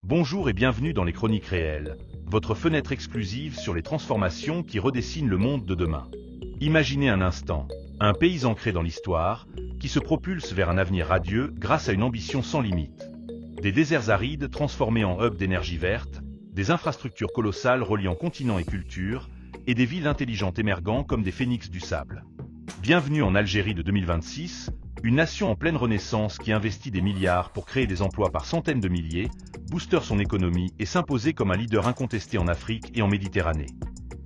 Bonjour et bienvenue dans les Chroniques réelles, votre fenêtre exclusive sur les transformations qui redessinent le monde de demain. Imaginez un instant, un pays ancré dans l'histoire, qui se propulse vers un avenir radieux grâce à une ambition sans limite. Des déserts arides transformés en hubs d'énergie verte, des infrastructures colossales reliant continents et cultures, et des villes intelligentes émergant comme des phénix du sable. Bienvenue en Algérie de 2026, une nation en pleine renaissance qui investit des milliards pour créer des emplois par centaines de milliers, booster son économie et s'imposer comme un leader incontesté en Afrique et en Méditerranée.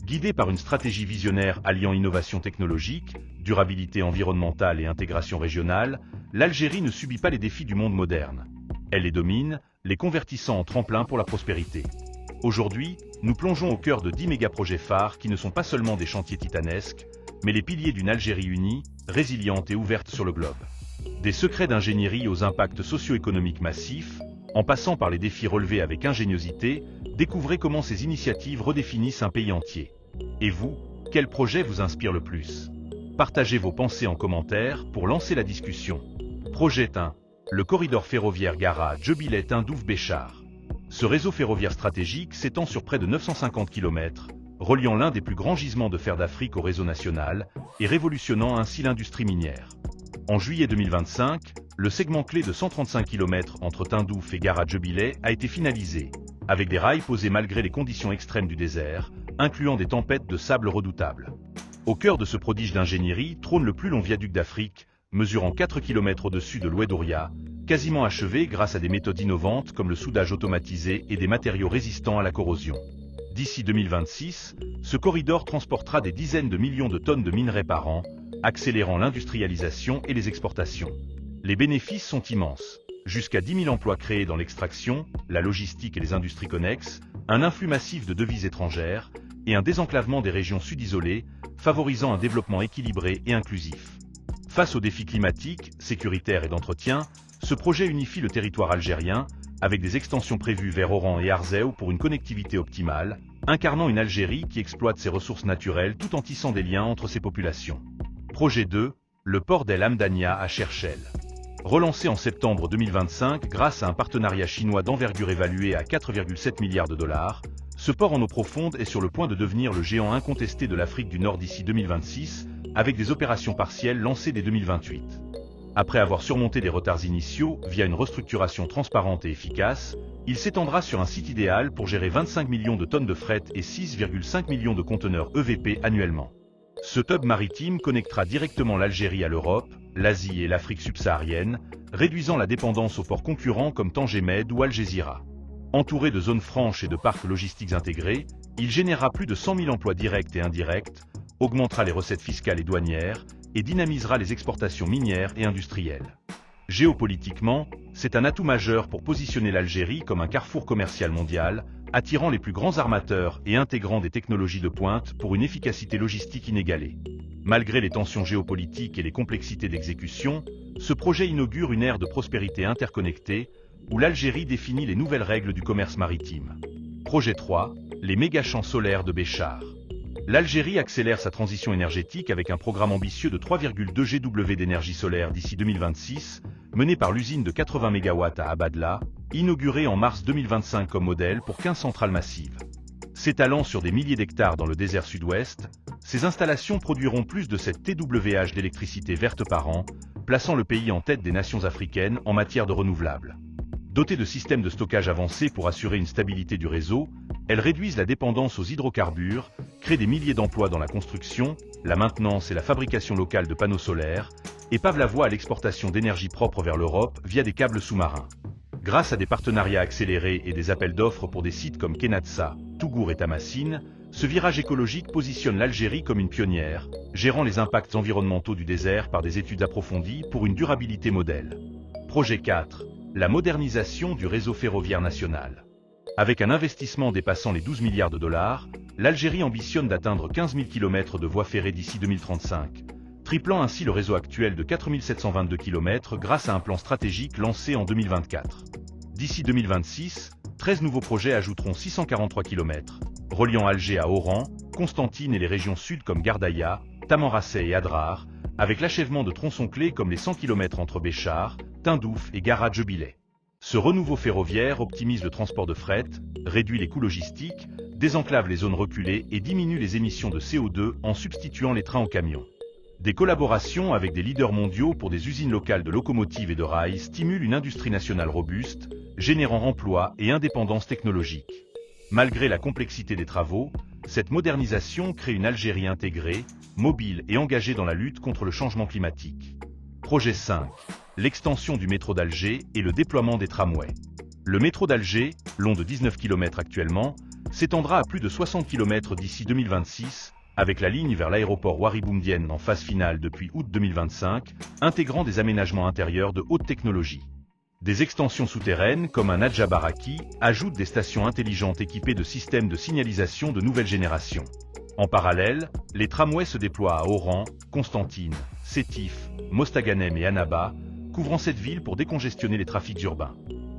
Guidée par une stratégie visionnaire alliant innovation technologique, durabilité environnementale et intégration régionale, l'Algérie ne subit pas les défis du monde moderne. Elle les domine, les convertissant en tremplin pour la prospérité. Aujourd'hui, nous plongeons au cœur de 10 mégaprojets phares qui ne sont pas seulement des chantiers titanesques, mais les piliers d'une Algérie unie, résiliente et ouverte sur le globe. Des secrets d'ingénierie aux impacts socio-économiques massifs, en passant par les défis relevés avec ingéniosité, découvrez comment ces initiatives redéfinissent un pays entier. Et vous, quel projet vous inspire le plus? Partagez vos pensées en commentaire pour lancer la discussion. Projet 1. Le corridor ferroviaire Gara-Djebileh-Tindouf-Béchar. Ce réseau ferroviaire stratégique s'étend sur près de 950 km, reliant l'un des plus grands gisements de fer d'Afrique au réseau national et révolutionnant ainsi l'industrie minière. En juillet 2025, le segment clé de 135 km entre Tindouf et Gara-Djebileh a été finalisé, avec des rails posés malgré les conditions extrêmes du désert, incluant des tempêtes de sable redoutables. Au cœur de ce prodige d'ingénierie trône le plus long viaduc d'Afrique, mesurant 4 km au-dessus de l'Oued-Ouria, quasiment achevé grâce à des méthodes innovantes comme le soudage automatisé et des matériaux résistants à la corrosion. D'ici 2026, ce corridor transportera des dizaines de millions de tonnes de minerais par an, accélérant l'industrialisation et les exportations. Les bénéfices sont immenses. Jusqu'à 10 000 emplois créés dans l'extraction, la logistique et les industries connexes, un influx massif de devises étrangères, et un désenclavement des régions sud-isolées, favorisant un développement équilibré et inclusif. Face aux défis climatiques, sécuritaires et d'entretien, ce projet unifie le territoire algérien, avec des extensions prévues vers Oran et Arzeu pour une connectivité optimale, incarnant une Algérie qui exploite ses ressources naturelles tout en tissant des liens entre ses populations. Projet 2, le port d'El Hamdania à Cherchell. Relancé en septembre 2025 grâce à un partenariat chinois d'envergure évalué à 4,7 milliards de dollars, ce port en eau profonde est sur le point de devenir le géant incontesté de l'Afrique du Nord d'ici 2026, avec des opérations partielles lancées dès 2028. Après avoir surmonté des retards initiaux via une restructuration transparente et efficace, il s'étendra sur un site idéal pour gérer 25 millions de tonnes de fret et 6,5 millions de conteneurs EVP annuellement. Ce hub maritime connectera directement l'Algérie à l'Europe, l'Asie et l'Afrique subsaharienne, réduisant la dépendance aux ports concurrents comme Tanger Med ou Algésiras. Entouré de zones franches et de parcs logistiques intégrés, il générera plus de 100 000 emplois directs et indirects, augmentera les recettes fiscales et douanières, et dynamisera les exportations minières et industrielles. Géopolitiquement, c'est un atout majeur pour positionner l'Algérie comme un carrefour commercial mondial, attirant les plus grands armateurs et intégrant des technologies de pointe pour une efficacité logistique inégalée. Malgré les tensions géopolitiques et les complexités d'exécution, ce projet inaugure une ère de prospérité interconnectée, où l'Algérie définit les nouvelles règles du commerce maritime. Projet 3, les méga-champs solaires de Béchar. L'Algérie accélère sa transition énergétique avec un programme ambitieux de 3,2 GW d'énergie solaire d'ici 2026, mené par l'usine de 80 MW à Abadla, inaugurée en mars 2025 comme modèle pour 15 centrales massives. S'étalant sur des milliers d'hectares dans le désert sud-ouest, ces installations produiront plus de 7 TWh d'électricité verte par an, plaçant le pays en tête des nations africaines en matière de renouvelables. Dotées de systèmes de stockage avancés pour assurer une stabilité du réseau, elles réduisent la dépendance aux hydrocarbures, créent des milliers d'emplois dans la construction, la maintenance et la fabrication locale de panneaux solaires, et pavent la voie à l'exportation d'énergie propre vers l'Europe via des câbles sous-marins. Grâce à des partenariats accélérés et des appels d'offres pour des sites comme Kenatsa, Tougour et Tamassine, ce virage écologique positionne l'Algérie comme une pionnière, gérant les impacts environnementaux du désert par des études approfondies pour une durabilité modèle. Projet 4. La modernisation du réseau ferroviaire national. Avec un investissement dépassant les 12 milliards de dollars, l'Algérie ambitionne d'atteindre 15 000 km de voies ferrées d'ici 2035, triplant ainsi le réseau actuel de 4 722 km grâce à un plan stratégique lancé en 2024. D'ici 2026, 13 nouveaux projets ajouteront 643 km, reliant Alger à Oran, Constantine et les régions sud comme Gardaïa, Tamanrasset et Adrar, avec l'achèvement de tronçons clés comme les 100 km entre Béchar, Tindouf et Gara-Djebileh. Ce renouveau ferroviaire optimise le transport de fret, réduit les coûts logistiques, désenclave les zones reculées et diminue les émissions de CO2 en substituant les trains aux camions. Des collaborations avec des leaders mondiaux pour des usines locales de locomotives et de rails stimulent une industrie nationale robuste, générant emploi et indépendance technologique. Malgré la complexité des travaux, cette modernisation crée une Algérie intégrée, mobile et engagée dans la lutte contre le changement climatique. Projet 5. L'extension du métro d'Alger et le déploiement des tramways. Le métro d'Alger, long de 19 km actuellement, s'étendra à plus de 60 km d'ici 2026, avec la ligne vers l'aéroport Ouari-Boumedienne en phase finale depuis août 2025, intégrant des aménagements intérieurs de haute technologie. Des extensions souterraines, comme un Adja Baraki, ajoutent des stations intelligentes équipées de systèmes de signalisation de nouvelle génération. En parallèle, les tramways se déploient à Oran, Constantine, Sétif, Mostaganem et Annaba, couvrant cette ville pour décongestionner les trafics urbains.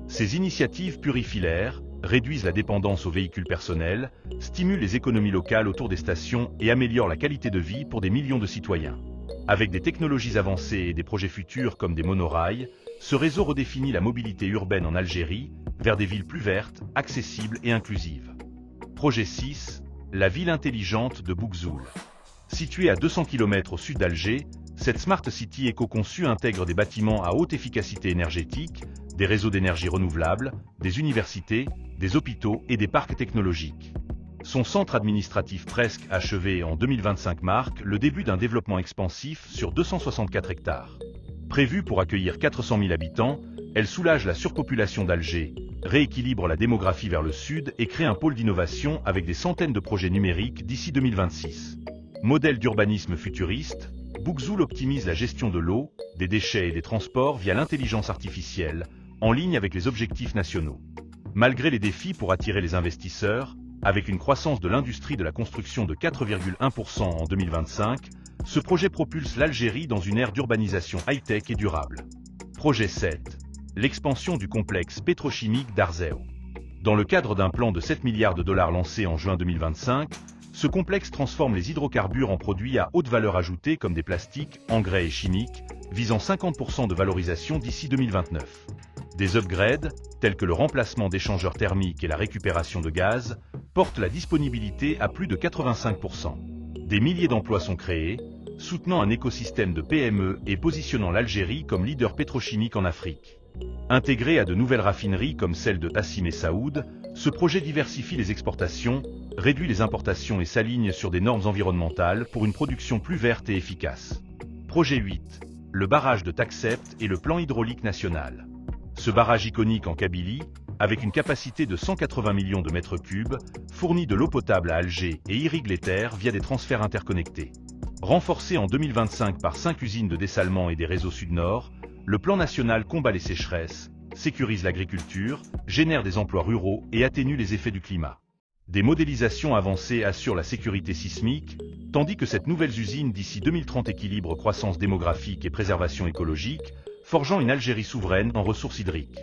Ces initiatives purifient l'air, réduisent la dépendance aux véhicules personnels, stimulent les économies locales autour des stations et améliorent la qualité de vie pour des millions de citoyens. Avec des technologies avancées et des projets futurs comme des monorails, ce réseau redéfinit la mobilité urbaine en Algérie vers des villes plus vertes, accessibles et inclusives. Projet 6. La ville intelligente de Boukzoul. Située à 200 km au sud d'Alger, cette Smart City éco-conçue intègre des bâtiments à haute efficacité énergétique, des réseaux d'énergie renouvelable, des universités, des hôpitaux et des parcs technologiques. Son centre administratif presque achevé en 2025 marque le début d'un développement expansif sur 264 hectares. Prévue pour accueillir 400 000 habitants, elle soulage la surpopulation d'Alger, rééquilibre la démographie vers le sud et crée un pôle d'innovation avec des centaines de projets numériques d'ici 2026. Modèle d'urbanisme futuriste, Boukzoul optimise la gestion de l'eau, des déchets et des transports via l'intelligence artificielle, en ligne avec les objectifs nationaux. Malgré les défis pour attirer les investisseurs, avec une croissance de l'industrie de la construction de 4,1% en 2025, ce projet propulse l'Algérie dans une ère d'urbanisation high-tech et durable. Projet 7. L'expansion du complexe pétrochimique d'Arzéo. Dans le cadre d'un plan de 7 milliards de dollars lancé en juin 2025, ce complexe transforme les hydrocarbures en produits à haute valeur ajoutée comme des plastiques, engrais et chimiques, visant 50% de valorisation d'ici 2029. Des upgrades, tels que le remplacement d'échangeurs thermiques et la récupération de gaz, portent la disponibilité à plus de 85%. Des milliers d'emplois sont créés, soutenant un écosystème de PME et positionnant l'Algérie comme leader pétrochimique en Afrique. Intégré à de nouvelles raffineries comme celle de Tassim et Saoud, ce projet diversifie les exportations, réduit les importations et s'aligne sur des normes environnementales pour une production plus verte et efficace. Projet 8. Le barrage de Taksept et le plan hydraulique national. Ce barrage iconique en Kabylie, avec une capacité de 180 millions de mètres cubes, fournit de l'eau potable à Alger et irrigue les terres via des transferts interconnectés. Renforcé en 2025 par 5 usines de dessalement et des réseaux sud-nord, le plan national combat les sécheresses, sécurise l'agriculture, génère des emplois ruraux et atténue les effets du climat. Des modélisations avancées assurent la sécurité sismique, tandis que cette nouvelle usine d'ici 2030 équilibre croissance démographique et préservation écologique, forgeant une Algérie souveraine en ressources hydriques.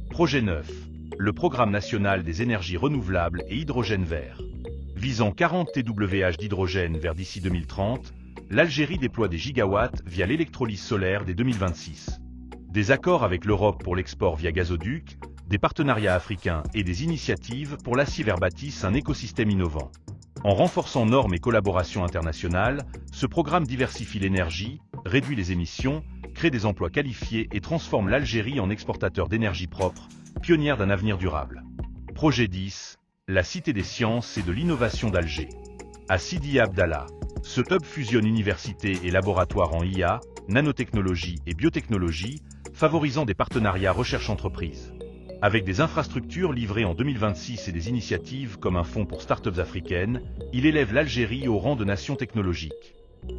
Projet 9. Le programme national des énergies renouvelables et hydrogène vert. Visant 40 TWh d'hydrogène vert d'ici 2030, l'Algérie déploie des gigawatts via l'électrolyse solaire dès 2026. Des accords avec l'Europe pour l'export via gazoduc, des partenariats africains et des initiatives pour l'acier vert bâtissent un écosystème innovant. En renforçant normes et collaborations internationales, ce programme diversifie l'énergie, réduit les émissions, crée des emplois qualifiés et transforme l'Algérie en exportateur d'énergie propre, pionnière d'un avenir durable. Projet 10. La Cité des sciences et de l'innovation d'Alger. À Sidi Abdallah, ce hub fusionne universités et laboratoires en IA, nanotechnologie et biotechnologie, favorisant des partenariats recherche-entreprise. Avec des infrastructures livrées en 2026 et des initiatives comme un fonds pour startups africaines, il élève l'Algérie au rang de nation technologique.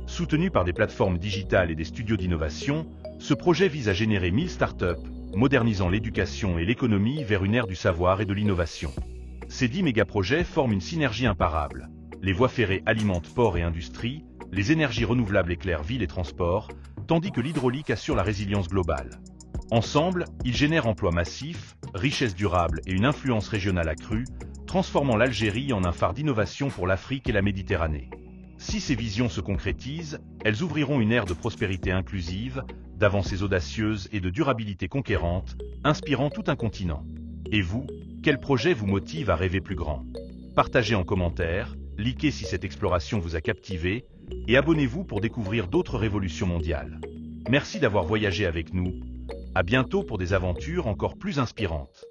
Soutenu par des plateformes digitales et des studios d'innovation, ce projet vise à générer 1000 startups, modernisant l'éducation et l'économie vers une ère du savoir et de l'innovation. Ces 10 mégaprojets forment une synergie imparable. Les voies ferrées alimentent ports et industries, les énergies renouvelables éclairent villes et transports, tandis que l'hydraulique assure la résilience globale. Ensemble, ils génèrent emplois massifs, richesses durables et une influence régionale accrue, transformant l'Algérie en un phare d'innovation pour l'Afrique et la Méditerranée. Si ces visions se concrétisent, elles ouvriront une ère de prospérité inclusive, d'avancées audacieuses et de durabilité conquérante, inspirant tout un continent. Et vous, quel projet vous motive à rêver plus grand? Partagez en commentaire, likez si cette exploration vous a captivé, et abonnez-vous pour découvrir d'autres révolutions mondiales. Merci d'avoir voyagé avec nous. À bientôt pour des aventures encore plus inspirantes.